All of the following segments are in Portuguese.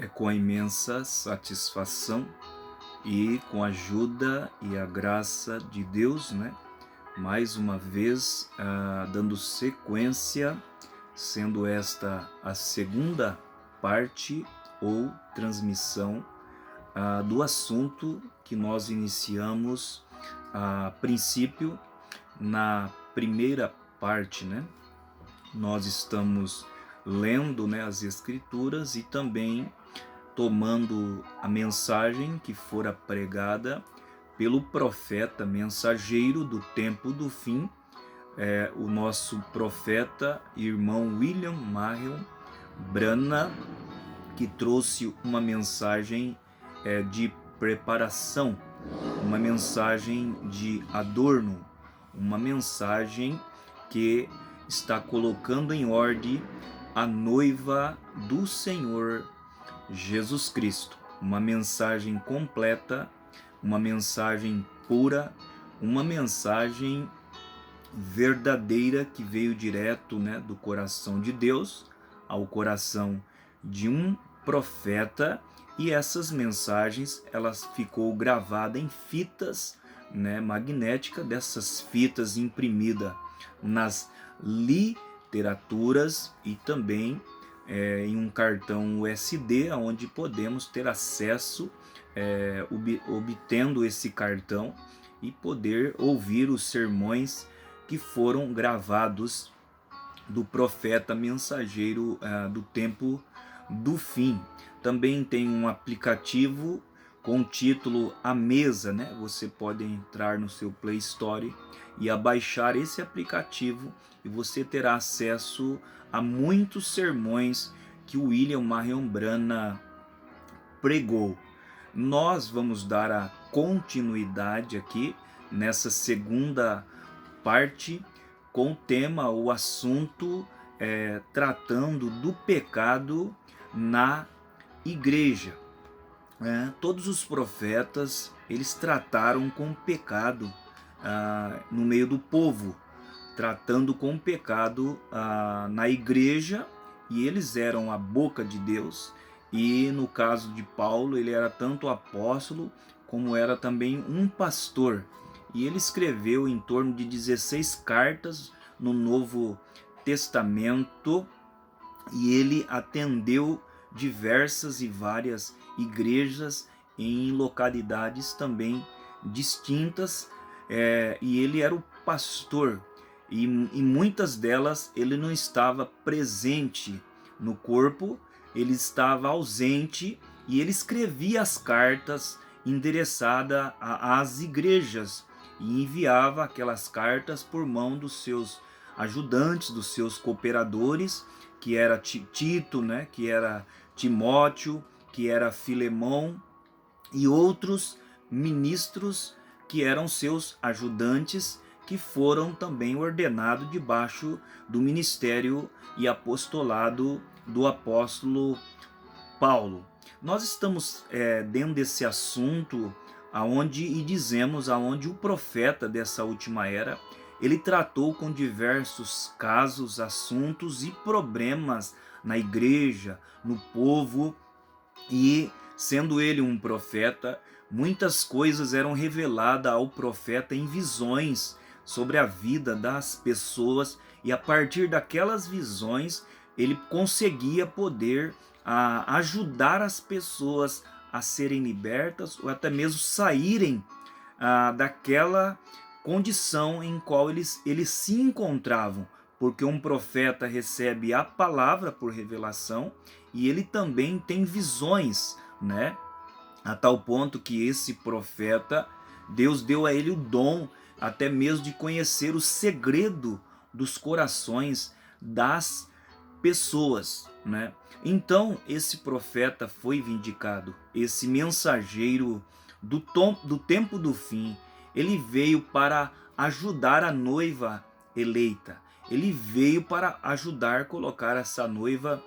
É com a imensa satisfação e com a ajuda e a graça de Deus, né? Mais uma vez, dando sequência, sendo esta a segunda parte ou transmissão do assunto que nós iniciamos a princípio na primeira parte, né? Nós estamos lendo, né, as Escrituras e também tomando a mensagem que fora pregada pelo profeta mensageiro do tempo do fim, o nosso profeta irmão William Marion Branham, que trouxe uma mensagem de preparação, uma mensagem de adorno, uma mensagem que está colocando em ordem a noiva do Senhor Jesus Cristo. Uma mensagem completa, uma mensagem pura, uma mensagem verdadeira que veio direto, né, do coração de Deus ao coração de um profeta, e essas mensagens elas ficou gravada em fitas, né, magnética, dessas fitas imprimida nas literaturas e também em um cartão USB, onde podemos ter acesso, obtendo esse cartão e poder ouvir os sermões que foram gravados do profeta mensageiro do tempo do fim. Também tem um aplicativo com o título A Mesa, né? Você pode entrar no seu Play Store e abaixar esse aplicativo e você terá acesso a muitos sermões que o William Marion Branham pregou. Nós vamos dar a continuidade aqui nessa segunda parte com o tema, o assunto tratando do pecado na igreja. Todos os profetas eles trataram com o pecado no meio do povo, tratando com o pecado na igreja, e eles eram a boca de Deus. E no caso de Paulo, ele era tanto apóstolo como era também um pastor. E ele escreveu em torno de 16 cartas no Novo Testamento, e ele atendeu diversas e várias igrejas em localidades também distintas, e ele era o pastor, e em muitas delas ele não estava presente no corpo, ele estava ausente, e ele escrevia as cartas endereçadas às igrejas e enviava aquelas cartas por mão dos seus ajudantes, dos seus cooperadores, que era Tito, né, que era Timóteo, que era Filemão e outros ministros que eram seus ajudantes, que foram também ordenados debaixo do ministério e apostolado do apóstolo Paulo. Nós estamos dentro desse assunto e dizemos aonde o profeta dessa última era ele tratou com diversos casos, assuntos e problemas na igreja, no povo, e sendo ele um profeta, muitas coisas eram reveladas ao profeta em visões sobre a vida das pessoas, e a partir daquelas visões ele conseguia poder ajudar as pessoas a serem libertas ou até mesmo saírem daquela condição em qual eles se encontravam, porque um profeta recebe a palavra por revelação e ele também tem visões, né? A tal ponto que esse profeta, Deus deu a ele o dom até mesmo de conhecer o segredo dos corações das pessoas, né? Então esse profeta foi vindicado, esse mensageiro do tempo do fim. Ele veio para ajudar a noiva eleita, ele veio para ajudar a colocar essa noiva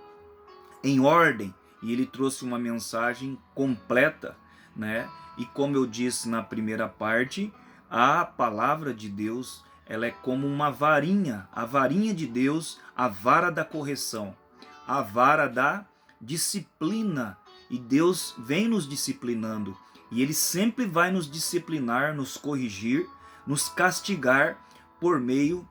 em ordem, e ele trouxe uma mensagem completa, né? E como eu disse na primeira parte, a palavra de Deus, ela é como uma varinha, a varinha de Deus, a vara da correção, a vara da disciplina e Deus vem nos disciplinando. E Ele sempre vai nos disciplinar, nos corrigir, nos castigar por meio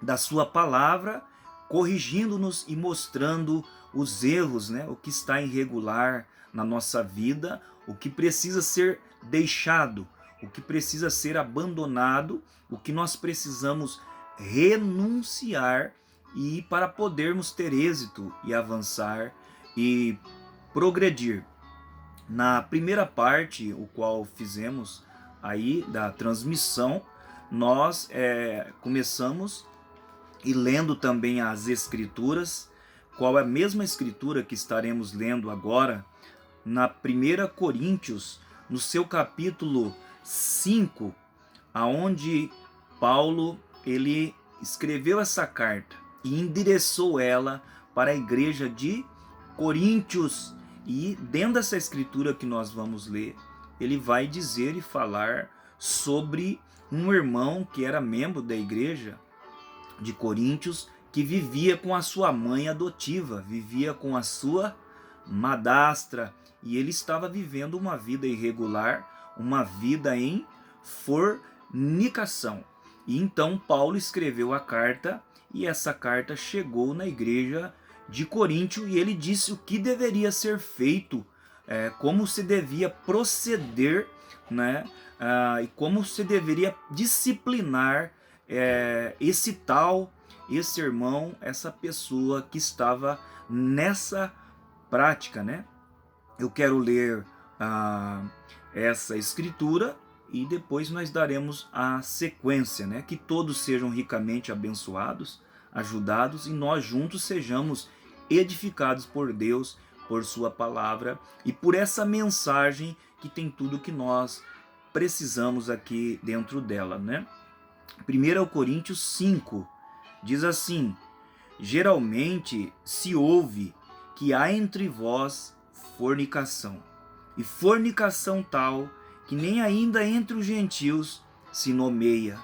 da sua palavra, corrigindo-nos e mostrando os erros, né? O que está irregular na nossa vida, o que precisa ser deixado, o que precisa ser abandonado, o que nós precisamos renunciar e para podermos ter êxito e avançar e progredir. Na primeira parte, o qual fizemos aí da transmissão, nós começamos e lendo também as escrituras, qual é a mesma escritura que estaremos lendo agora, na 1 Coríntios, no seu capítulo 5, aonde Paulo ele escreveu essa carta e endereçou ela para a igreja de Coríntios. E dentro dessa escritura que nós vamos ler, ele vai dizer e falar sobre um irmão que era membro da igreja de Coríntios, que vivia com a sua mãe adotiva, vivia com a sua madrasta, e ele estava vivendo uma vida irregular, uma vida em fornicação. E então Paulo escreveu a carta, e essa carta chegou na igreja de Coríntio, e ele disse o que deveria ser feito, como se devia proceder, né? E como se deveria disciplinar esse irmão, essa pessoa que estava nessa prática, né? Eu quero ler essa escritura e depois nós daremos a sequência, né? Que todos sejam ricamente abençoados, ajudados, e nós juntos sejamos edificados por Deus, por sua palavra e por essa mensagem que tem tudo que nós precisamos aqui dentro dela, né? 1 Coríntios 5 diz assim: geralmente se ouve que há entre vós fornicação, e fornicação tal que nem ainda entre os gentios se nomeia,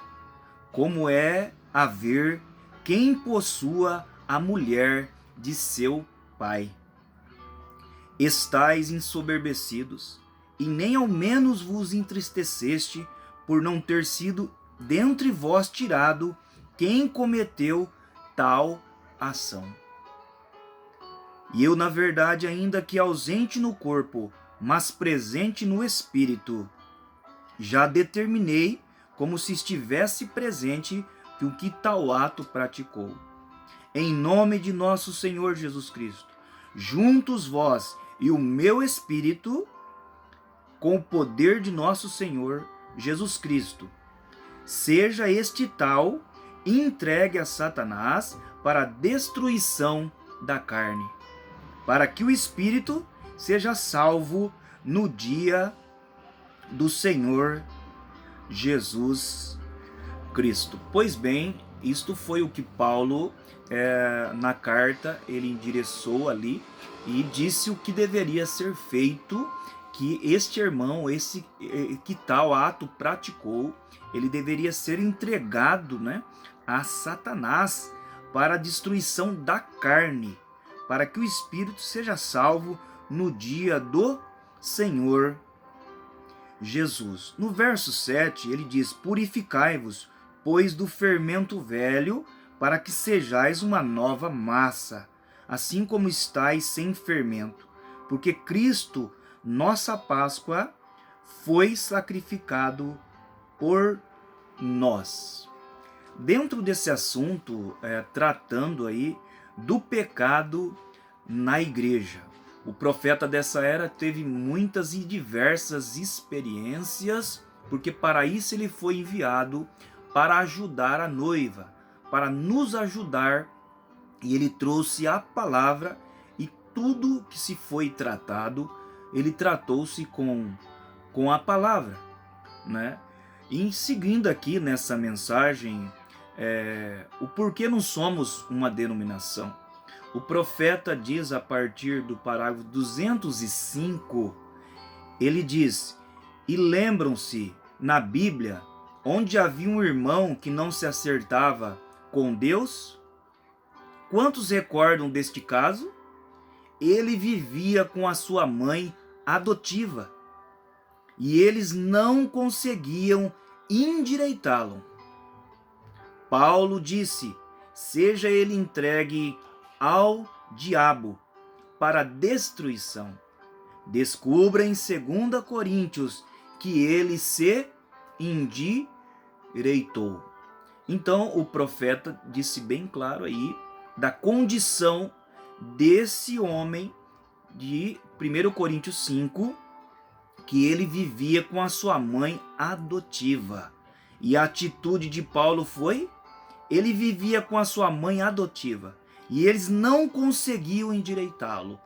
como é haver quem possua a mulher de seu pai. Estais ensoberbecidos, e nem ao menos vos entristeceste por não ter sido dentre vós tirado quem cometeu tal ação. E eu, na verdade, ainda que ausente no corpo, mas presente no espírito, já determinei, como se estivesse presente, que o que tal ato praticou. Em nome de nosso Senhor Jesus Cristo, juntos vós e o meu espírito, com o poder de nosso Senhor Jesus Cristo, seja este tal entregue a Satanás para a destruição da carne, para que o espírito seja salvo no dia do Senhor Jesus Cristo. Pois bem, isto foi o que Paulo, na carta, ele endereçou ali e disse o que deveria ser feito, que este irmão, que tal ato praticou, ele deveria ser entregado, né, a Satanás para a destruição da carne, para que o espírito seja salvo no dia do Senhor Jesus. No verso 7, ele diz: purificai-vos, pois do fermento velho, para que sejais uma nova massa, assim como estáis sem fermento, porque Cristo, nossa Páscoa, foi sacrificado por nós. Dentro desse assunto, tratando aí do pecado na igreja, o profeta dessa era teve muitas e diversas experiências, porque para isso ele foi enviado para ajudar a noiva, para nos ajudar, e ele trouxe a palavra, e tudo que se foi tratado, ele tratou-se com a palavra, né? E seguindo aqui nessa mensagem, o porquê não somos uma denominação. O profeta diz a partir do parágrafo 205, ele diz: e lembram-se na Bíblia onde havia um irmão que não se acertava com Deus? Quantos recordam deste caso? ele vivia com a sua mãe adotiva e eles não conseguiam endireitá-lo. Paulo disse: seja ele entregue ao diabo para destruição. Descubra em 2 Coríntios que ele se endireitou. Então o profeta disse bem claro aí da condição desse homem de 1 Coríntios 5, que ele vivia com a sua mãe adotiva. E a atitude de Paulo foi: ele vivia com a sua mãe adotiva e eles não conseguiam endireitá-lo.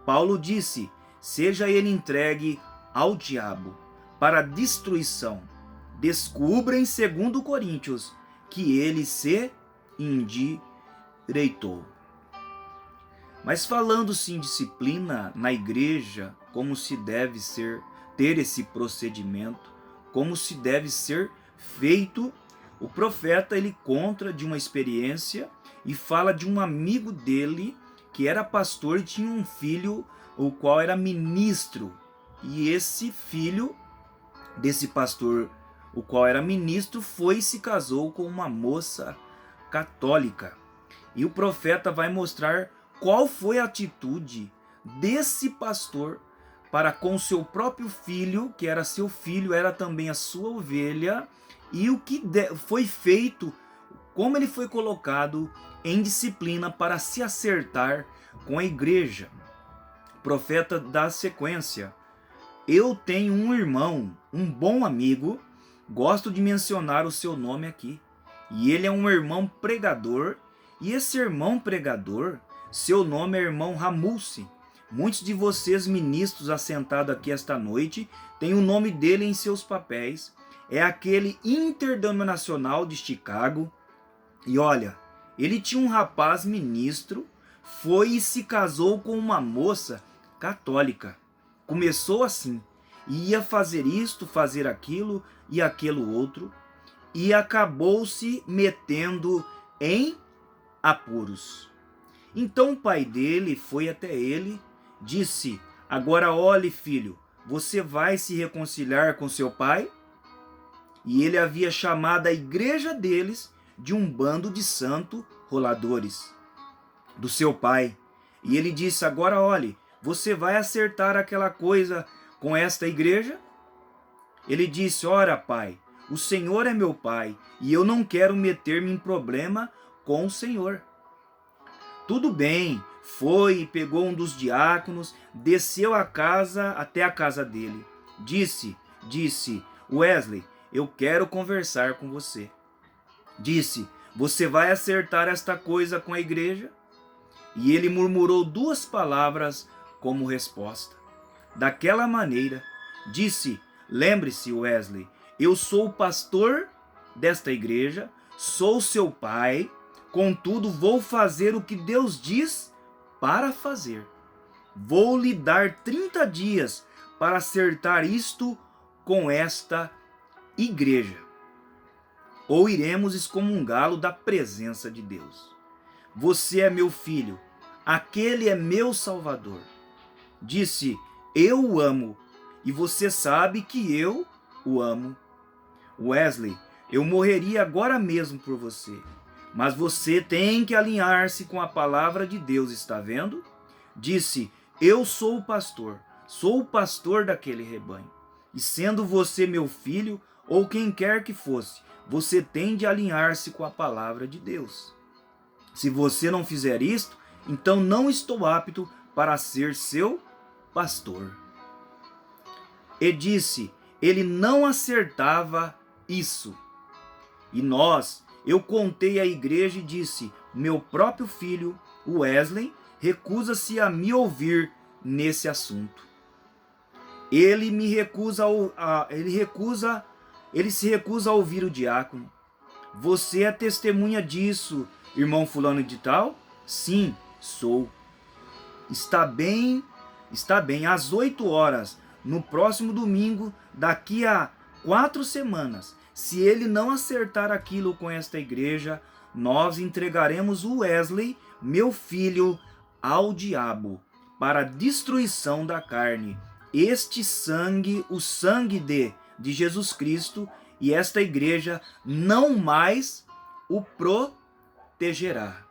Paulo disse: seja ele entregue ao diabo para destruição. Descubra em 2 Coríntios que ele se endireitou. Mas falando-se em disciplina na igreja, como se deve ter esse procedimento, como se deve ser feito, o profeta ele conta de uma experiência e fala de um amigo dele que era pastor e tinha um filho o qual era ministro. E esse filho desse pastor, o qual era ministro, foi e se casou com uma moça católica. E o profeta vai mostrar qual foi a atitude desse pastor para com seu próprio filho, que era seu filho, era também a sua ovelha, e o que foi feito, como ele foi colocado em disciplina para se acertar com a igreja. O profeta dá sequência: eu tenho um irmão, um bom amigo, gosto de mencionar o seu nome aqui, e ele é um irmão pregador, e esse irmão pregador, seu nome é irmão Ramulce. Muitos de vocês ministros assentados aqui esta noite têm o nome dele em seus papéis. É aquele interdenominacional de Chicago. E olha, ele tinha um rapaz ministro, foi e se casou com uma moça católica. Começou assim, ia fazer isto, fazer aquilo e aquilo outro, e acabou se metendo em apuros. Então o pai dele foi até ele, disse: agora olhe, filho, você vai se reconciliar com seu pai? E ele havia chamado a igreja deles de um bando de santo roladores do seu pai. E ele disse: agora olhe, você vai acertar aquela coisa com esta igreja? Ele disse: ora, pai, o Senhor é meu pai e eu não quero meter-me em problema com o Senhor. Tudo bem, foi e pegou um dos diáconos, desceu a casa até a casa dele. Disse: Wesley, eu quero conversar com você. Disse: você vai acertar esta coisa com a igreja? E ele murmurou 2 palavras como resposta. Daquela maneira, disse: lembre-se, Wesley, eu sou o pastor desta igreja, sou seu pai, contudo vou fazer o que Deus diz para fazer. Vou lhe dar 30 dias para acertar isto com esta igreja, ou iremos excomungá-lo da presença de Deus. Você é meu filho, aquele é meu Salvador. Disse: eu o amo, e você sabe que eu o amo. Wesley, eu morreria agora mesmo por você, mas você tem que alinhar-se com a palavra de Deus, está vendo? Disse: eu sou o pastor daquele rebanho, e sendo você meu filho, ou quem quer que fosse, você tem de alinhar-se com a palavra de Deus. Se você não fizer isto, então não estou apto para ser seu pastor. E disse: ele não acertava isso. E eu contei à igreja e disse: meu próprio filho, Wesley, recusa-se a me ouvir nesse assunto. Ele se recusa a ouvir o diácono. Você é testemunha disso, irmão fulano de tal? Sim, sou. Está bem, às 8 horas, no próximo domingo, daqui a 4 semanas, se ele não acertar aquilo com esta igreja, nós entregaremos o Wesley, meu filho, ao diabo. para a destruição da carne. Este sangue, o sangue de Jesus Cristo, e esta igreja não mais o protegerá.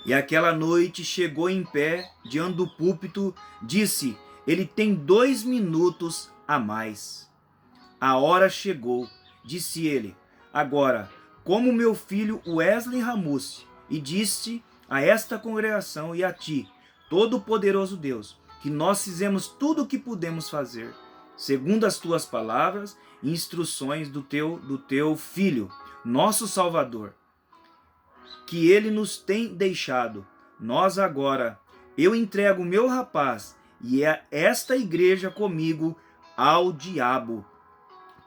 E aquela noite chegou em pé diante do púlpito, disse: ele tem 2 minutos a mais. A hora chegou, disse ele. Agora, como meu filho Wesley Ramuse, e disse a esta congregação e a ti, Todo-Poderoso Deus, que nós fizemos tudo o que pudemos fazer, segundo as tuas palavras e instruções do teu Filho, nosso Salvador, que ele nos tem deixado. Nós agora, eu entrego o meu rapaz e esta igreja comigo ao diabo,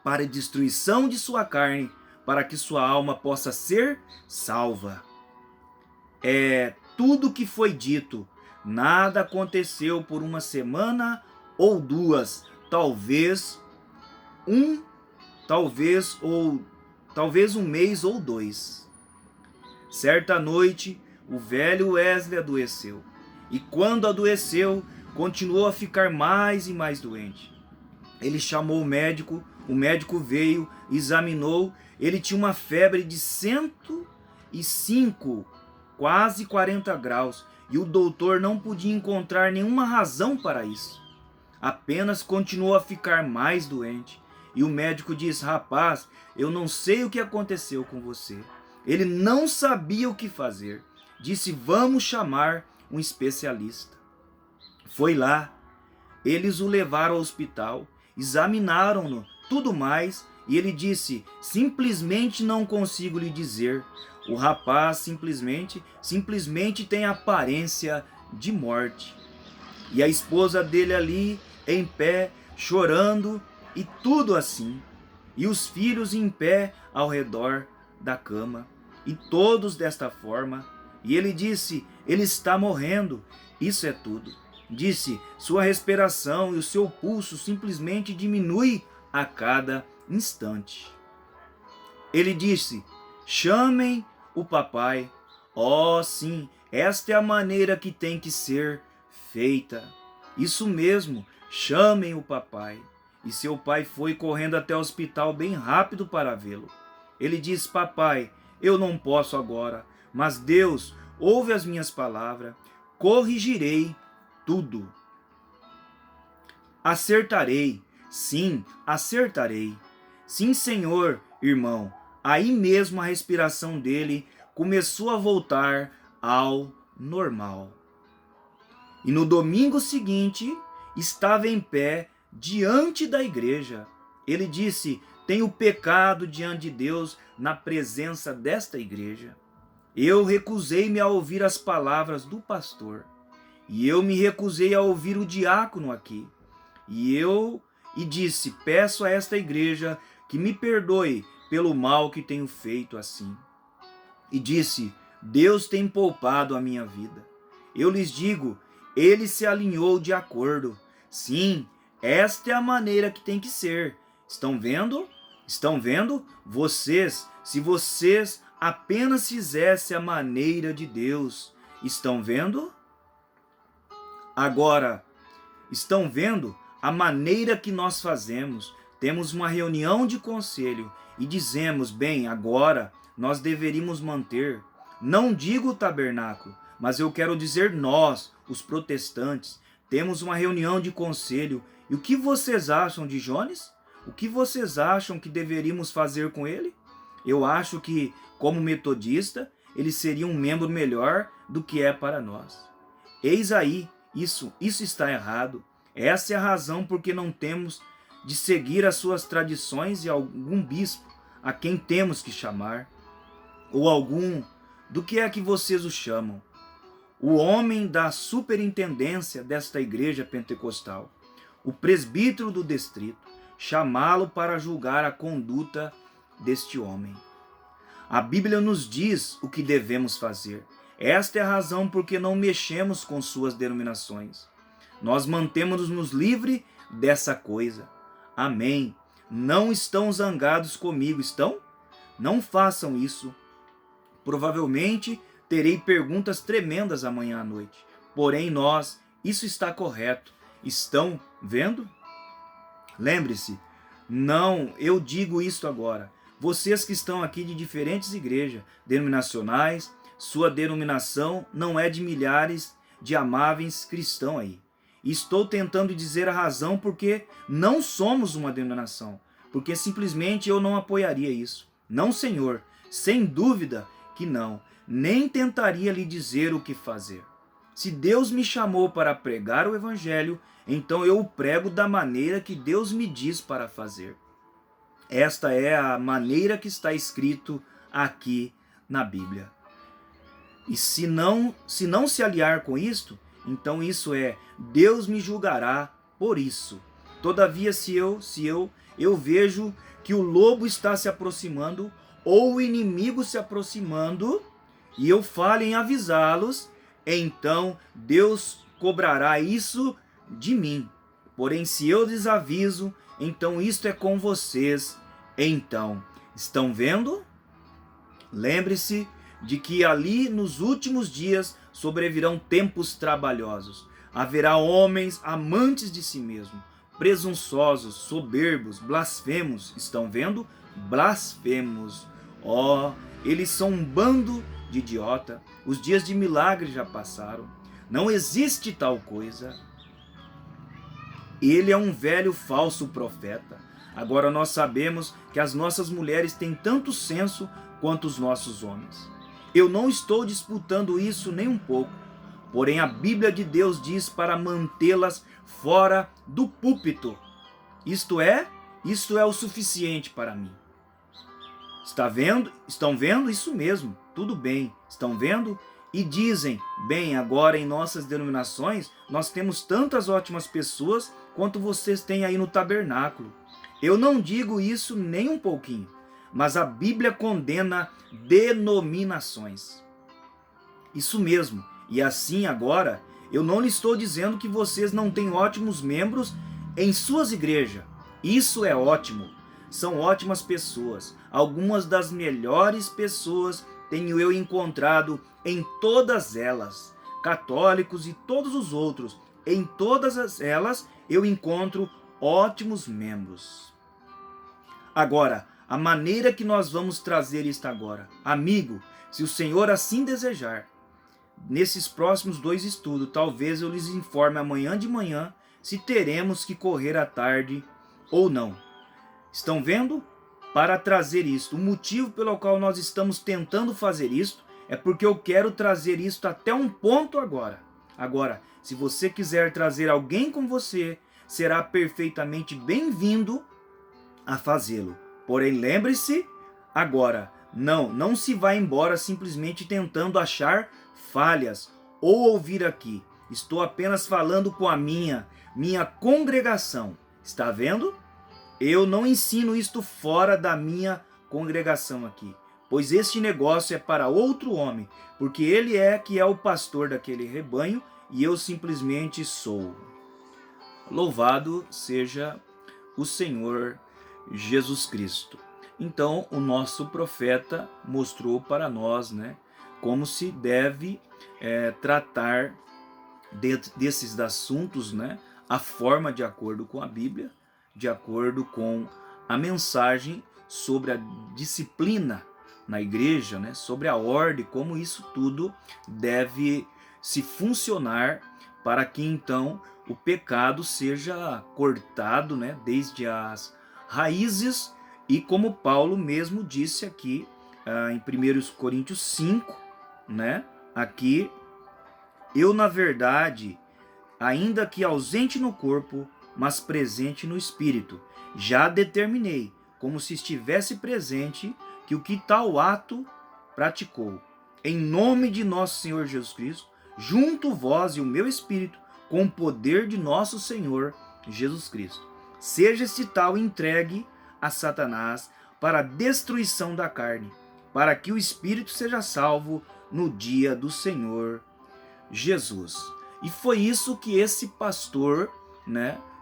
para a destruição de sua carne, para que sua alma possa ser salva. É tudo que foi dito. Nada aconteceu por uma semana ou 2, talvez um mês ou 2. Certa noite, o velho Wesley adoeceu. E quando adoeceu, continuou a ficar mais e mais doente. Ele chamou o médico veio, examinou, ele tinha uma febre de 105, quase 40 graus, e o doutor não podia encontrar nenhuma razão para isso. Apenas continuou a ficar mais doente. E o médico disse: rapaz, eu não sei o que aconteceu com você. Ele não sabia o que fazer. Disse: vamos chamar um especialista. Foi lá, eles o levaram ao hospital, examinaram-no, tudo mais, e ele disse: simplesmente não consigo lhe dizer. O rapaz simplesmente tem aparência de morte. E a esposa dele ali, em pé, chorando, e tudo assim. E os filhos em pé ao redor da cama, e todos desta forma. E ele disse: ele está morrendo, isso é tudo. Disse: sua respiração e o seu pulso simplesmente diminui a cada instante. Ele disse: chamem o papai. Oh, sim, esta é a maneira que tem que ser feita. Isso mesmo, chamem o papai. E seu pai foi correndo até o hospital bem rápido para vê-lo. Ele disse: papai, eu não posso agora, mas Deus ouve as minhas palavras, corrigirei tudo. Acertarei, sim, acertarei. Sim, senhor, irmão. Aí mesmo a respiração dele começou a voltar ao normal. E no domingo seguinte, estava em pé diante da igreja. Ele disse: tenho pecado diante de Deus na presença desta igreja. Eu recusei-me a ouvir as palavras do pastor. E eu me recusei a ouvir o diácono aqui. E disse: peço a esta igreja que me perdoe pelo mal que tenho feito assim. E disse: Deus tem poupado a minha vida. Eu lhes digo, ele se alinhou de acordo. Sim, esta é a maneira que tem que ser. Estão vendo? Estão vendo? Se vocês apenas fizessem a maneira de Deus. Estão vendo? Agora, estão vendo a maneira que nós fazemos? Temos uma reunião de conselho e dizemos: bem, agora nós deveríamos manter, não digo o tabernáculo, mas eu quero dizer nós, os protestantes, temos uma reunião de conselho. E o que vocês acham de Jones? O que vocês acham que deveríamos fazer com ele? Eu acho que, como metodista, ele seria um membro melhor do que é para nós. Eis aí, isso está errado. Essa é a razão porque não temos de seguir as suas tradições e algum bispo a quem temos que chamar, ou algum, do que é que vocês o chamam? O homem da superintendência desta igreja pentecostal, o presbítero do distrito, chamá-lo para julgar a conduta deste homem. A Bíblia nos diz o que devemos fazer. Esta é a razão porque não mexemos com suas denominações. Nós mantemos-nos livres dessa coisa. Amém. Não estão zangados comigo, estão? Não façam isso. Provavelmente terei perguntas tremendas amanhã à noite. porém nós, isso está correto. Estão vendo? Lembre-se, não, eu digo isto agora. Vocês que estão aqui de diferentes igrejas denominacionais, sua denominação não é de milhares de amáveis cristãos aí. Estou tentando dizer a razão porque não somos uma denominação, porque simplesmente eu não apoiaria isso. Não, Senhor, sem dúvida que não, nem tentaria lhe dizer o que fazer. Se Deus me chamou para pregar o evangelho, então eu o prego da maneira que Deus me diz para fazer. Esta é a maneira que está escrito aqui na Bíblia. E se não se aliar com isto, então isso é, Deus me julgará por isso. Todavia, se eu vejo que o lobo está se aproximando, ou o inimigo se aproximando, e eu falo em avisá-los, então Deus cobrará isso de mim. Porém, se eu desaviso, então isto é com vocês. Então, estão vendo? Lembre-se de que ali nos últimos dias sobrevirão tempos trabalhosos. Haverá homens amantes de si mesmo, presunçosos, soberbos, blasfemos. Estão vendo? Blasfemos. Eles são um bando de idiota. Os dias de milagre já passaram. Não existe tal coisa. Ele é um velho falso profeta. Agora nós sabemos que as nossas mulheres têm tanto senso quanto os nossos homens. Eu não estou disputando isso nem um pouco. Porém, a Bíblia de Deus diz para mantê-las fora do púlpito. Isto é o suficiente para mim. Está vendo? Estão vendo? Isso mesmo. Tudo bem. Estão vendo? E dizem, bem, agora em nossas denominações, nós temos tantas ótimas pessoas quanto vocês têm aí no tabernáculo. Eu não digo isso nem um pouquinho, mas a Bíblia condena denominações. Isso mesmo. E assim agora, eu não lhe estou dizendo que vocês não têm ótimos membros em suas igrejas. Isso é ótimo. São ótimas pessoas. Algumas das melhores pessoas tenho eu encontrado em todas elas. Católicos e todos os outros. Em todas elas eu encontro ótimos membros. Agora, a maneira que nós vamos trazer isto agora. Amigo, se o Senhor assim desejar, nesses próximos 2 estudos, talvez eu lhes informe amanhã de manhã se teremos que correr à tarde ou não. Estão vendo? Para trazer isto, o motivo pelo qual nós estamos tentando fazer isto é porque eu quero trazer isto até um ponto agora. Agora, se você quiser trazer alguém com você, será perfeitamente bem-vindo a fazê-lo. Porém, lembre-se, agora, não se vá embora simplesmente tentando achar falhas ou ouvir aqui. Estou apenas falando com a minha congregação. Está vendo? Eu não ensino isto fora da minha congregação aqui, pois este negócio é para outro homem, porque ele é que é o pastor daquele rebanho e eu simplesmente sou. Louvado seja o Senhor Jesus Cristo. Então, o nosso profeta mostrou para nós, como se deve tratar desses assuntos, a forma de acordo com a Bíblia, de acordo com a mensagem sobre a disciplina na igreja, sobre a ordem, como isso tudo deve se funcionar para que então o pecado seja cortado, desde as raízes, e como Paulo mesmo disse aqui em 1 Coríntios 5, aqui, eu na verdade, ainda que ausente no corpo, mas presente no espírito, já determinei, como se estivesse presente, que o que tal ato praticou, em nome de nosso Senhor Jesus Cristo, junto vós e o meu espírito, com o poder de nosso Senhor Jesus Cristo. Seja este tal entregue a Satanás para a destruição da carne, para que o espírito seja salvo no dia do Senhor Jesus. E foi isso que esse pastor,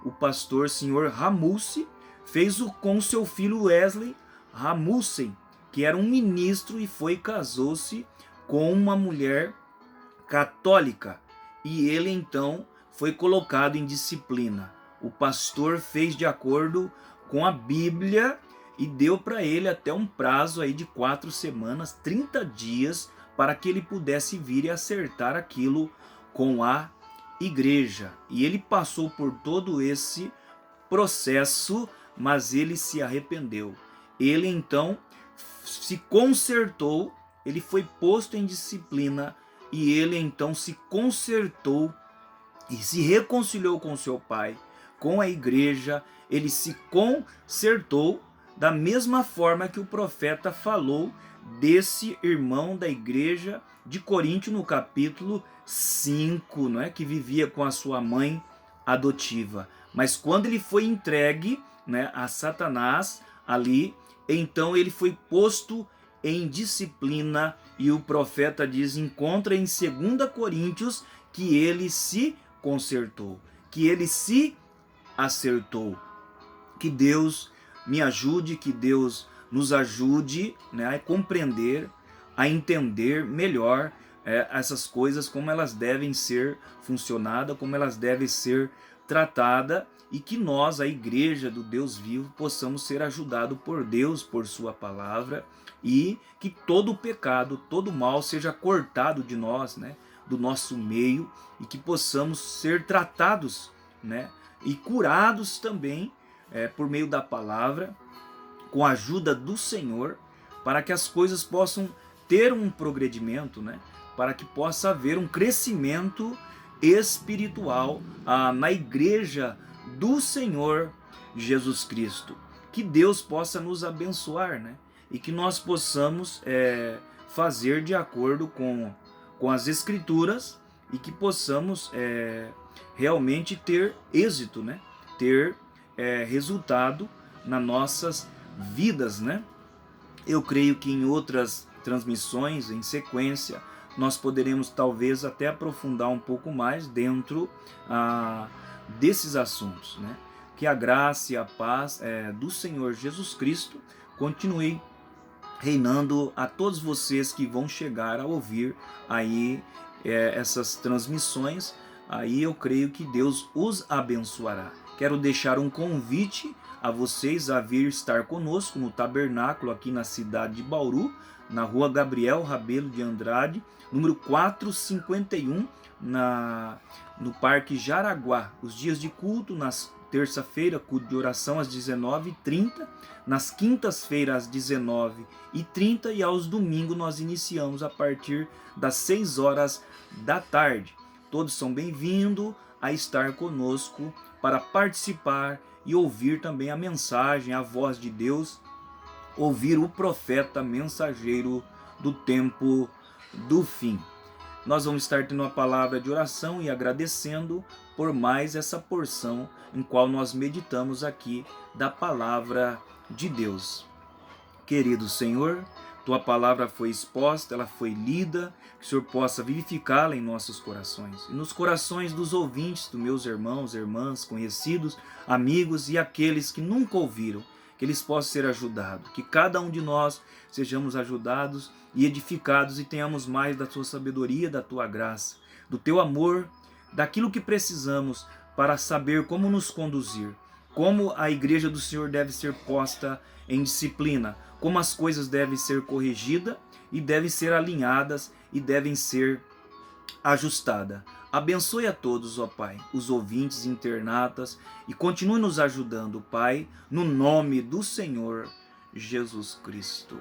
o pastor senhor Ramulce, fez com seu filho Wesley Ramulce, que era um ministro e casou-se com uma mulher católica. e ele então foi colocado em disciplina. O pastor fez de acordo com a Bíblia e deu para ele até um prazo aí de 4 semanas, 30 dias, para que ele pudesse vir e acertar aquilo com a igreja. E ele passou por todo esse processo, mas ele se arrependeu. Ele então se consertou, ele foi posto em disciplina e ele então se consertou e se reconciliou com seu pai, com a igreja. Ele se consertou da mesma forma que o profeta falou desse irmão da igreja de Corinto no capítulo 5, não é? Que vivia com a sua mãe adotiva. Mas quando ele foi entregue, né, a Satanás ali, então ele foi posto em disciplina, e o profeta diz, encontra em 2 Coríntios, que ele se consertou, que ele se acertou. Que Deus me ajude, que Deus nos ajude, né, a compreender, a entender melhor essas coisas, como elas devem ser funcionadas, como elas devem ser tratadas, e que nós, a igreja do Deus vivo, possamos ser ajudados por Deus, por sua palavra, e que todo o pecado, todo o mal seja cortado de nós, né, do nosso meio, e que possamos ser tratados, né, e curados também por meio da palavra, com a ajuda do Senhor, para que as coisas possam ter um progredimento, né, para que possa haver um crescimento espiritual na igreja do Senhor Jesus Cristo. Que Deus possa nos abençoar, né? E que nós possamos fazer de acordo com as Escrituras, e que possamos realmente ter êxito, né? Ter resultado nas nossas vidas, né? Eu creio que em outras transmissões, em sequência, nós poderemos talvez até aprofundar um pouco mais dentro desses assuntos, né? Que a graça e a paz do Senhor Jesus Cristo continue reinando a todos vocês que vão chegar a ouvir aí essas transmissões. Aí eu creio que Deus os abençoará. Quero deixar um convite a vocês a vir estar conosco no tabernáculo aqui na cidade de Bauru, na rua Gabriel Rabelo de Andrade, número 451, no Parque Jaraguá. Os dias de culto, nas terça-feira, culto de oração às 19h30, nas quintas-feiras às 19h30 e aos domingos nós iniciamos a partir das 6 horas da tarde. Todos são bem-vindos a estar conosco para participar e ouvir também a mensagem, a voz de Deus, ouvir o profeta mensageiro do tempo do fim. Nós vamos estar tendo uma palavra de oração e agradecendo por mais essa porção em qual nós meditamos aqui da palavra de Deus. Querido Senhor, tua palavra foi exposta, ela foi lida, que o Senhor possa vivificá-la em nossos corações e nos corações dos ouvintes, dos meus irmãos, irmãs, conhecidos, amigos e aqueles que nunca ouviram, que eles possam ser ajudados, que cada um de nós sejamos ajudados e edificados e tenhamos mais da tua sabedoria, da tua graça, do teu amor, daquilo que precisamos para saber como nos conduzir, como a igreja do Senhor deve ser posta em disciplina, como as coisas devem ser corrigidas e devem ser alinhadas e devem ser ajustadas. Abençoe a todos, ó Pai, os ouvintes, internatas, e continue nos ajudando, Pai, no nome do Senhor Jesus Cristo.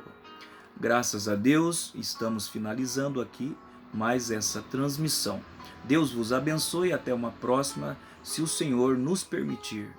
Graças a Deus, estamos finalizando aqui mais essa transmissão. Deus vos abençoe, até uma próxima, se o Senhor nos permitir.